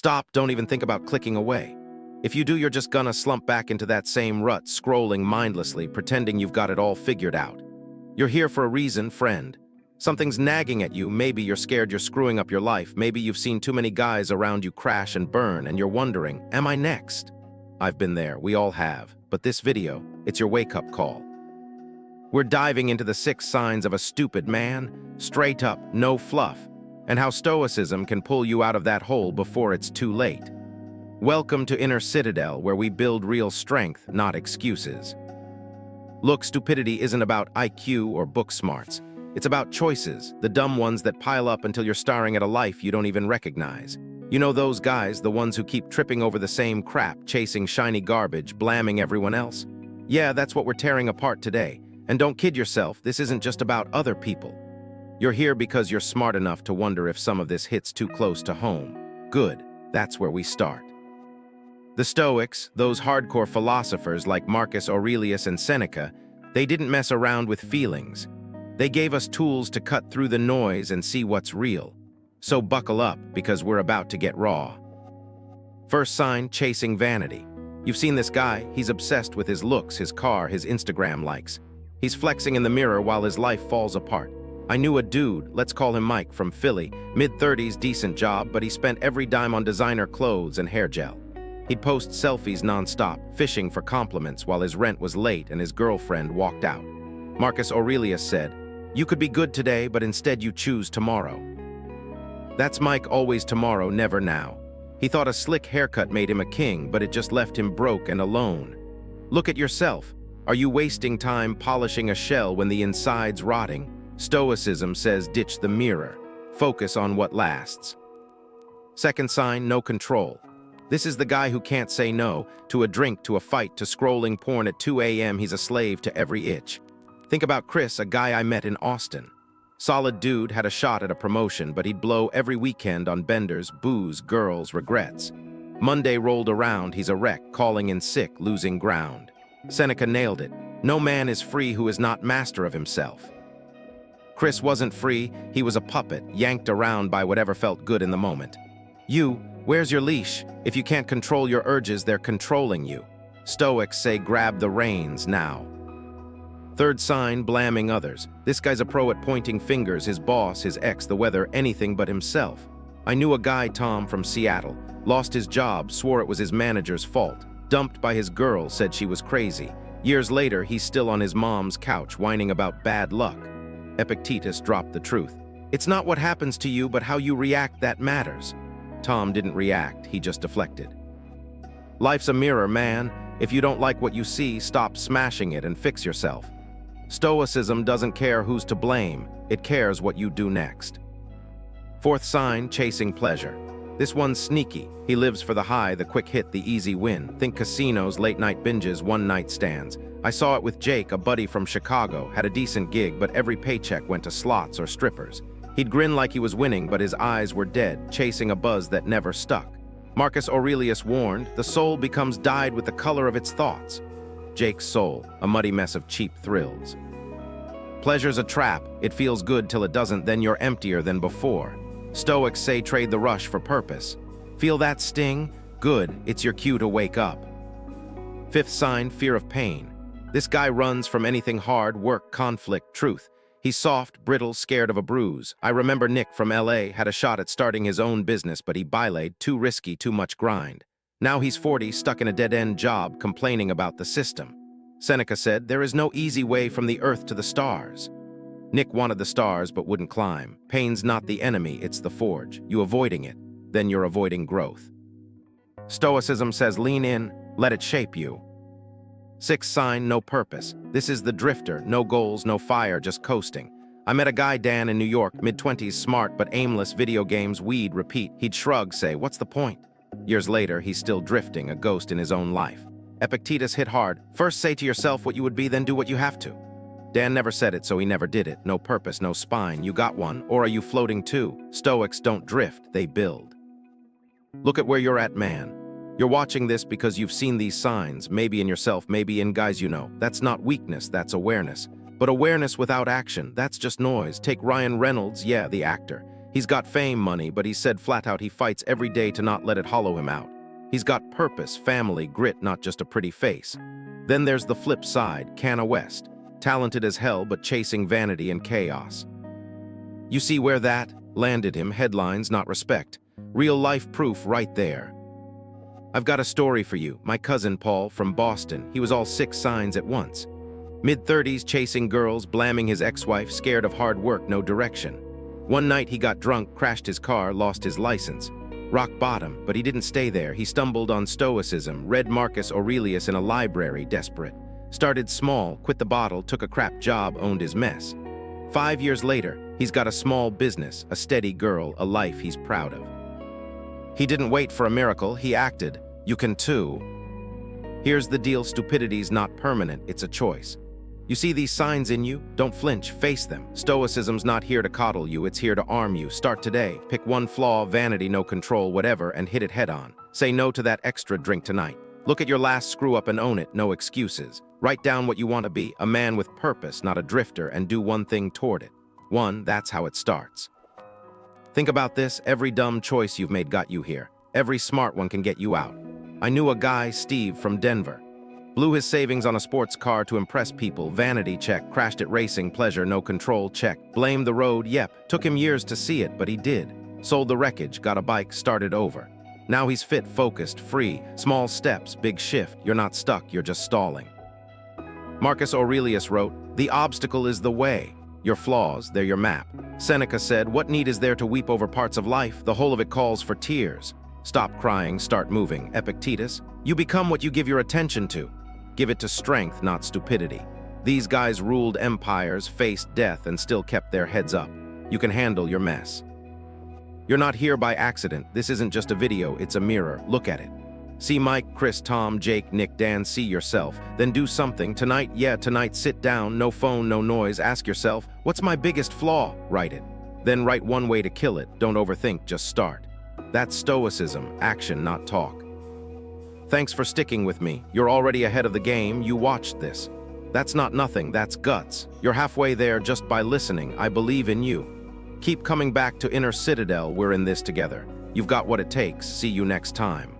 Stop, don't even think about clicking away. If you do, you're just gonna slump back into that same rut, scrolling mindlessly, pretending you've got it all figured out. You're here for a reason, friend. Something's nagging at you. Maybe you're scared you're screwing up your life. Maybe you've seen too many guys around you crash and burn, and you're wondering, am I next? I've been there, we all have. But this video, it's your wake-up call. We're diving into the 6 signs of a stupid man, straight up, no fluff, and how Stoicism can pull you out of that hole before it's too late. Welcome to InnerCitadel, where we build real strength, not excuses. Look, stupidity isn't about IQ or book smarts. It's about choices, the dumb ones that pile up until you're staring at a life you don't even recognize. You know those guys, the ones who keep tripping over the same crap, chasing shiny garbage, blaming everyone else? Yeah, that's what we're tearing apart today. And don't kid yourself, this isn't just about other people. You're here because you're smart enough to wonder if some of this hits too close to home. Good, that's where we start. The Stoics, those hardcore philosophers like Marcus Aurelius and Seneca, they didn't mess around with feelings. They gave us tools to cut through the noise and see what's real. So buckle up, because we're about to get raw. First sign, chasing vanity. You've seen this guy, he's obsessed with his looks, his car, his Instagram likes. He's flexing in the mirror while his life falls apart. I knew a dude, let's call him Mike, from Philly, mid-30s, decent job, but he spent every dime on designer clothes and hair gel. He'd post selfies non-stop, fishing for compliments while his rent was late and his girlfriend walked out. Marcus Aurelius said, "You could be good today, but instead you choose tomorrow." That's Mike, always tomorrow, never now. He thought a slick haircut made him a king, but it just left him broke and alone. Look at yourself. Are you wasting time polishing a shell when the inside's rotting? Stoicism says ditch the mirror. Focus on what lasts. Second sign, no control. This is the guy who can't say no, to a drink, to a fight, to scrolling porn at 2 a.m. He's a slave to every itch. Think about Chris, a guy I met in Austin. Solid dude, had a shot at a promotion, but he'd blow every weekend on benders, booze, girls, regrets. Monday rolled around, he's a wreck, calling in sick, losing ground. Seneca nailed it. No man is free who is not master of himself. Chris wasn't free, he was a puppet, yanked around by whatever felt good in the moment. You, where's your leash? If you can't control your urges, they're controlling you. Stoics say grab the reins now. Third sign, blaming others. This guy's a pro at pointing fingers, his boss, his ex, the weather, anything but himself. I knew a guy, Tom, from Seattle. Lost his job, swore it was his manager's fault. Dumped by his girl, said she was crazy. Years later, he's still on his mom's couch, whining about bad luck. Epictetus dropped the truth. It's not what happens to you, but how you react that matters. Tom didn't react, he just deflected. Life's a mirror, man. If you don't like what you see, stop smashing it and fix yourself. Stoicism doesn't care who's to blame, it cares what you do next. Fourth sign, chasing pleasure. This one's sneaky. He lives for the high, the quick hit, the easy win. Think casinos, late-night binges, one-night stands. I saw it with Jake, a buddy from Chicago, had a decent gig, but every paycheck went to slots or strippers. He'd grin like he was winning, but his eyes were dead, chasing a buzz that never stuck. Marcus Aurelius warned, the soul becomes dyed with the color of its thoughts. Jake's soul, a muddy mess of cheap thrills. Pleasure's a trap. It feels good till it doesn't, then you're emptier than before. Stoics say trade the rush for purpose. Feel that sting? Good, it's your cue to wake up. Fifth sign, fear of pain. This guy runs from anything hard, work, conflict, truth. He's soft, brittle, scared of a bruise. I remember Nick from LA had a shot at starting his own business, but he bylayed, too risky, too much grind. Now he's 40, stuck in a dead-end job, complaining about the system. Seneca said, there is no easy way from the earth to the stars. Nick wanted the stars but wouldn't climb. Pain's not the enemy, it's the forge. You avoiding it, then you're avoiding growth. Stoicism says lean in, let it shape you. Sixth sign, no purpose. This is the drifter, no goals, no fire, just coasting. I met a guy, Dan, in New York, mid-20s, smart but aimless, video games, weed, repeat. He'd shrug, say, what's the point? Years later, he's still drifting, a ghost in his own life. Epictetus hit hard. First say to yourself what you would be, then do what you have to. Dan never said it, so he never did it. No purpose, no spine. You got one, or are you floating too? Stoics don't drift, they build. Look at where you're at, man. You're watching this because you've seen these signs, maybe in yourself, maybe in guys you know. That's not weakness, that's awareness. But awareness without action, that's just noise. Take Ryan Reynolds, yeah, the actor. He's got fame, money, but he said flat out he fights every day to not let it hollow him out. He's got purpose, family, grit, not just a pretty face. Then there's the flip side, Kanye West. Talented as hell, but chasing vanity and chaos. You see where that landed him? Headlines, not respect. Real-life proof right there. I've got a story for you. My cousin Paul from Boston, he was all 6 signs at once. Mid-30s, chasing girls, blaming his ex-wife, scared of hard work, no direction. One night he got drunk, crashed his car, lost his license. Rock bottom, but he didn't stay there. He stumbled on Stoicism, read Marcus Aurelius in a library, desperate. Started small, quit the bottle, took a crap job, owned his mess. 5 years later, he's got a small business, a steady girl, a life he's proud of. He didn't wait for a miracle, he acted. You can too. Here's the deal, stupidity's not permanent, it's a choice. You see these signs in you? Don't flinch, face them. Stoicism's not here to coddle you, it's here to arm you. Start today. Pick one flaw, vanity, no control, whatever, and hit it head on. Say no to that extra drink tonight. Look at your last screw up and own it, no excuses. Write down what you want to be, a man with purpose, not a drifter, and do one thing toward it. That's how it starts. Think about this, every dumb choice you've made got you here. Every smart one can get you out. I knew a guy, Steve, from Denver. Blew his savings on a sports car to impress people, vanity check, crashed at racing, pleasure, no control, check. Blame the road, yep. Took him years to see it, but he did. Sold the wreckage, got a bike, started over. Now he's fit, focused, free. Small steps, big shift. You're not stuck, you're just stalling. Marcus Aurelius wrote, "The obstacle is the way. Your flaws, they're your map." Seneca said, "What need is there to weep over parts of life? The whole of it calls for tears. Stop crying, start moving." Epictetus, "You become what you give your attention to. Give it to strength, not stupidity." These guys ruled empires, faced death, and still kept their heads up. You can handle your mess. You're not here by accident. This isn't just a video, it's a mirror. Look at it. See Mike, Chris, Tom, Jake, Nick, Dan, see yourself. Then do something. Tonight, sit down, no phone, no noise. Ask yourself, what's my biggest flaw? Write it. Then write one way to kill it. Don't overthink, just start. That's Stoicism, action, not talk. Thanks for sticking with me. You're already ahead of the game, you watched this. That's not nothing, that's guts. You're halfway there just by listening. I believe in you. Keep coming back to InnerCitadel, we're in this together. You've got what it takes. See you next time.